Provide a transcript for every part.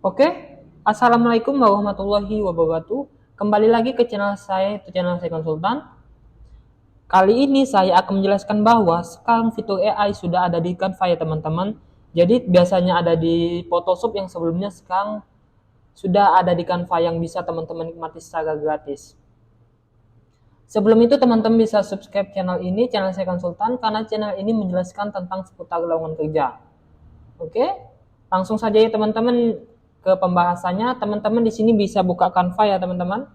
Oke, Assalamualaikum warahmatullahi wabarakatuh. Kembali lagi ke channel saya, itu channel saya Konsultan. Kali ini saya akan menjelaskan bahwa sekarang fitur AI sudah ada di Canva ya teman-teman. Jadi biasanya ada di Photoshop yang sebelumnya, sekarang sudah ada di Canva yang bisa teman-teman nikmati secara gratis. Sebelum itu teman-teman bisa subscribe channel ini, channel saya Konsultan, karena channel ini menjelaskan tentang seputar lowongan kerja. Oke, langsung saja ya teman-teman ke pembahasannya. Teman-teman di sini bisa buka Canva ya teman-teman.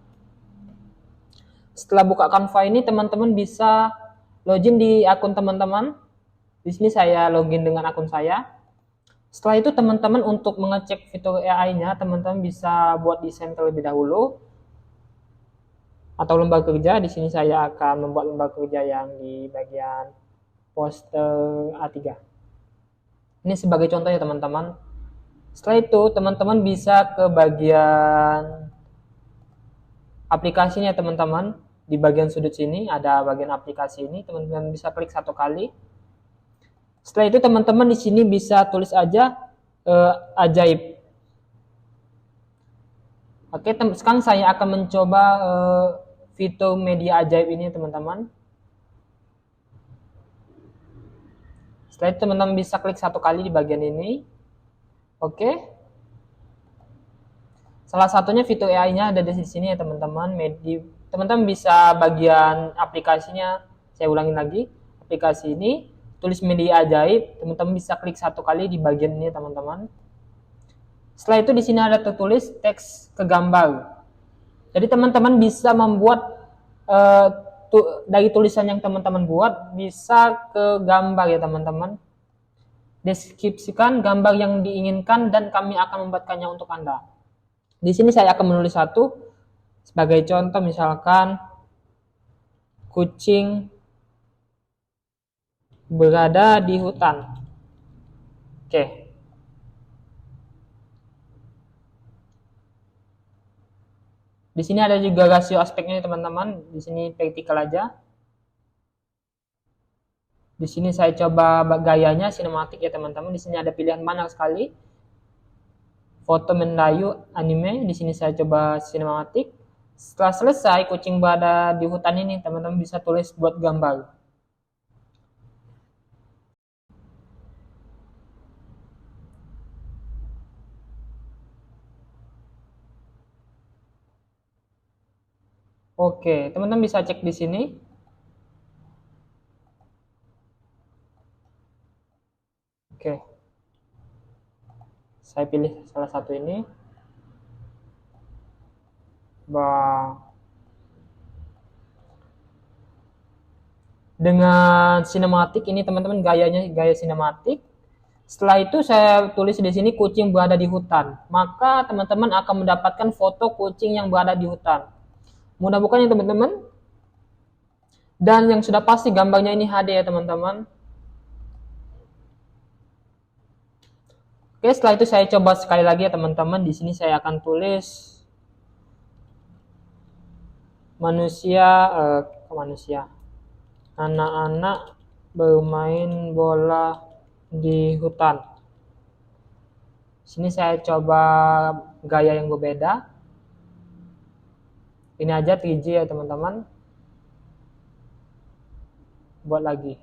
Setelah buka Canva ini teman-teman bisa login di akun teman-teman. Di sini saya login dengan akun saya. Setelah itu teman-teman untuk mengecek fitur AI-nya, teman-teman bisa buat desain terlebih dahulu atau lembaga kerja. Di sini saya akan membuat lembaga kerja yang di bagian poster A3. Ini sebagai contoh ya teman-teman. Setelah itu teman-teman bisa ke bagian aplikasinya teman-teman. Di bagian sudut sini ada bagian aplikasi ini, teman-teman bisa klik satu kali. Setelah itu teman-teman di sini bisa tulis aja ajaib. Oke, sekarang saya akan mencoba fitur media ajaib ini teman-teman. Setelah itu teman-teman bisa klik satu kali di bagian ini. Oke. Salah satunya fitur AI-nya ada di sini ya teman-teman. Teman-teman bisa bagian aplikasinya, saya ulangin lagi. Aplikasi ini tulis media ajaib, teman-teman bisa klik satu kali di bagian ini teman-teman. Setelah itu di sini ada tertulis teks ke gambar. Jadi teman-teman bisa membuat dari tulisan yang teman-teman buat bisa ke gambar ya teman-teman. Deskripsikan gambar yang diinginkan dan kami akan membuatkannya untuk Anda. Di sini saya akan menulis satu sebagai contoh, misalkan kucing berada di hutan. Oke. Di sini ada juga rasio aspeknya teman-teman. Di sini vertikal aja. Di sini saya coba gayanya sinematik ya teman-teman. Di sini ada pilihan banyak sekali. Foto mendayu, anime. Di sini saya coba sinematik. Setelah selesai kucing berada di hutan ini, teman-teman bisa tulis buat gambar. Oke, teman-teman bisa cek di sini. Oke. Saya pilih salah satu ini. Dengan sinematik ini teman-teman, gayanya gaya sinematik. Setelah itu saya tulis di sini kucing berada di hutan. Maka teman-teman akan mendapatkan foto kucing yang berada di hutan. Mudah bukan ya teman-teman? Dan yang sudah pasti gambarnya ini HD ya teman-teman. Oke, setelah itu saya coba sekali lagi ya teman-teman. Di sini saya akan tulis manusia, anak-anak bermain bola di hutan. Sini saya coba gaya yang berbeda. Ini aja 3G ya teman-teman. Buat lagi.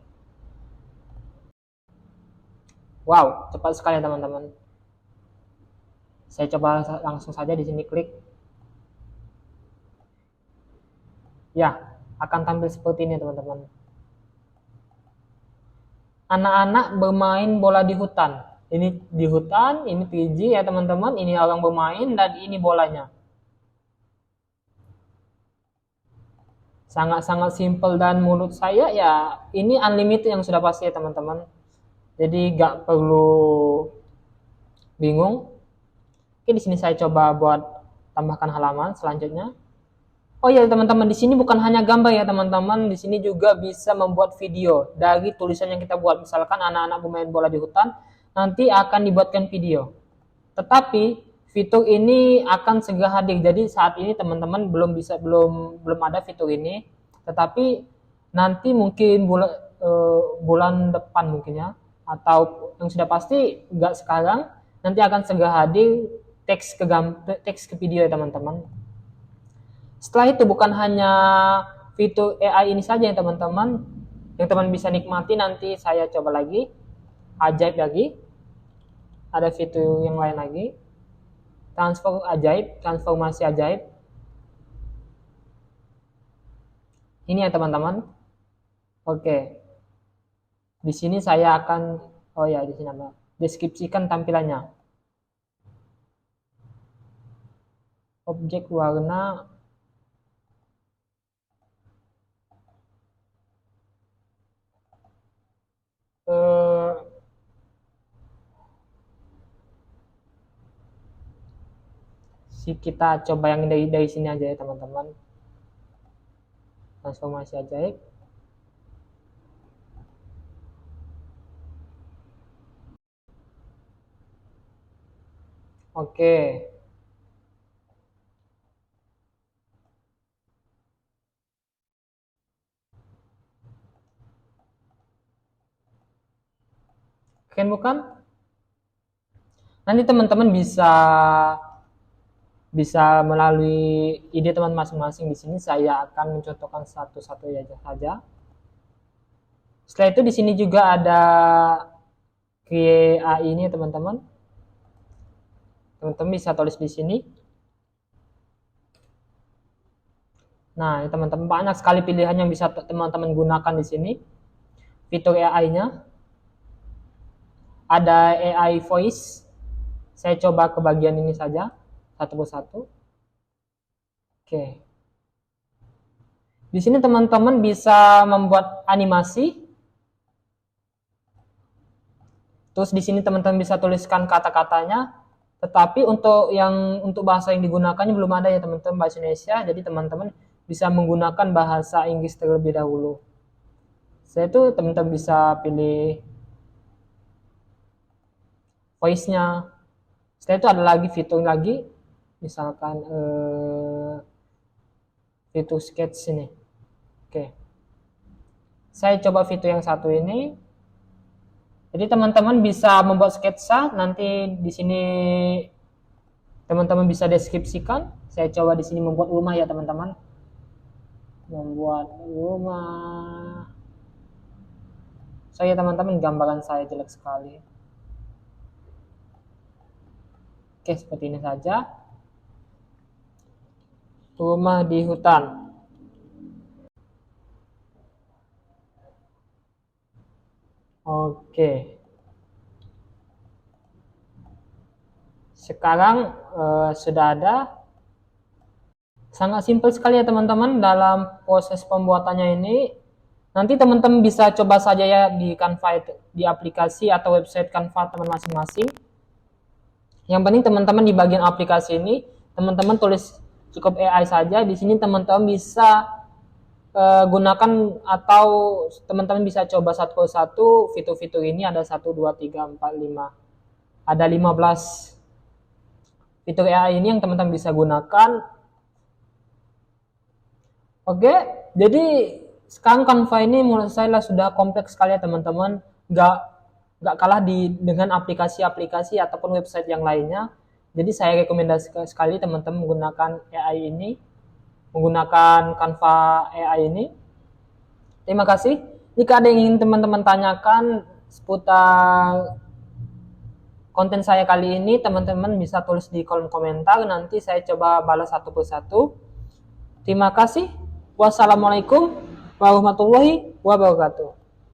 Wow, cepat sekali teman-teman. Saya coba langsung saja di sini klik. Ya, akan tampil seperti ini teman-teman. Anak-anak bermain bola di hutan. Ini di hutan, ini 3G ya teman-teman. Ini orang bermain dan ini bolanya. Sangat-sangat simple dan menurut saya ya ini unlimited yang sudah pasti ya teman-teman. Jadi gak perlu bingung. Oke, di sini saya coba buat tambahkan halaman selanjutnya. Oh ya teman-teman, di sini bukan hanya gambar ya teman-teman, di sini juga bisa membuat video dari tulisan yang kita buat. Misalkan anak-anak bermain bola di hutan, nanti akan dibuatkan video. Tetapi fitur ini akan segera hadir. Jadi saat ini teman-teman belum ada fitur ini, tetapi nanti mungkin bulan depan mungkin ya, atau yang sudah pasti nggak sekarang, nanti akan segera hadir teks ke video ya teman-teman. Setelah itu bukan hanya fitur AI ini saja ya teman-teman, yang teman bisa nikmati. Nanti saya coba lagi, ajaib lagi, ada fitur yang lain lagi, transformasi ajaib. Ini ya teman-teman. Oke. Di sini saya akan di sini apa? Deskripsikan tampilannya. Objek warna kita coba yang dari sini aja ya teman-teman. Transformasi ajaib. Oke. Keren bukan? Nanti teman-teman bisa melalui ide teman masing-masing. Di sini saya akan mencontohkan satu-satu saja. Setelah itu di sini juga ada AI ini teman-teman. Teman-teman bisa tulis di sini. Nah, teman-teman banyak sekali pilihan yang bisa teman-teman gunakan di sini. Fitur AI-nya ada AI voice. Saya coba ke bagian ini saja satu persatu. Oke. Di sini teman-teman bisa membuat animasi. Terus di sini teman-teman bisa tuliskan kata-katanya. Tetapi untuk bahasa yang digunakannya belum ada ya teman-teman, bahasa Indonesia. Jadi teman-teman bisa menggunakan bahasa Inggris terlebih dahulu. Setelah itu teman-teman bisa pilih voice-nya. Setelah itu ada lagi fitur lagi, misalkan fitur sketch ini. Oke. Saya coba fitur yang satu ini. Jadi teman-teman bisa membuat sketsa. Nanti di sini teman-teman bisa deskripsikan. Saya coba di sini membuat rumah ya teman-teman. Membuat rumah. Saya teman-teman, gambaran saya jelek sekali. Oke, seperti ini saja. Rumah di hutan. Oke. Sekarang sudah ada. Sangat simpel sekali ya teman-teman dalam proses pembuatannya ini. Nanti teman-teman bisa coba saja ya di Canva, di aplikasi atau website Canva teman masing-masing. Yang penting teman-teman di bagian aplikasi ini, teman-teman tulis cukup AI saja. Di sini teman-teman bisa gunakan atau teman-teman bisa coba satu persatu fitur-fitur ini. Ada 1, 2, 3, 4, 5. Ada 15 fitur AI ini yang teman-teman bisa gunakan. Oke, jadi sekarang Canva ini menurut saya sudah kompleks sekali ya teman-teman. Nggak kalah dengan aplikasi-aplikasi ataupun website yang lainnya. Jadi saya rekomendasikan sekali teman-teman menggunakan AI ini, menggunakan Canva AI ini. Terima kasih. Jika ada yang ingin teman-teman tanyakan seputar konten saya kali ini, teman-teman bisa tulis di kolom komentar. Nanti saya coba balas satu persatu. Terima kasih. Wassalamualaikum warahmatullahi wabarakatuh.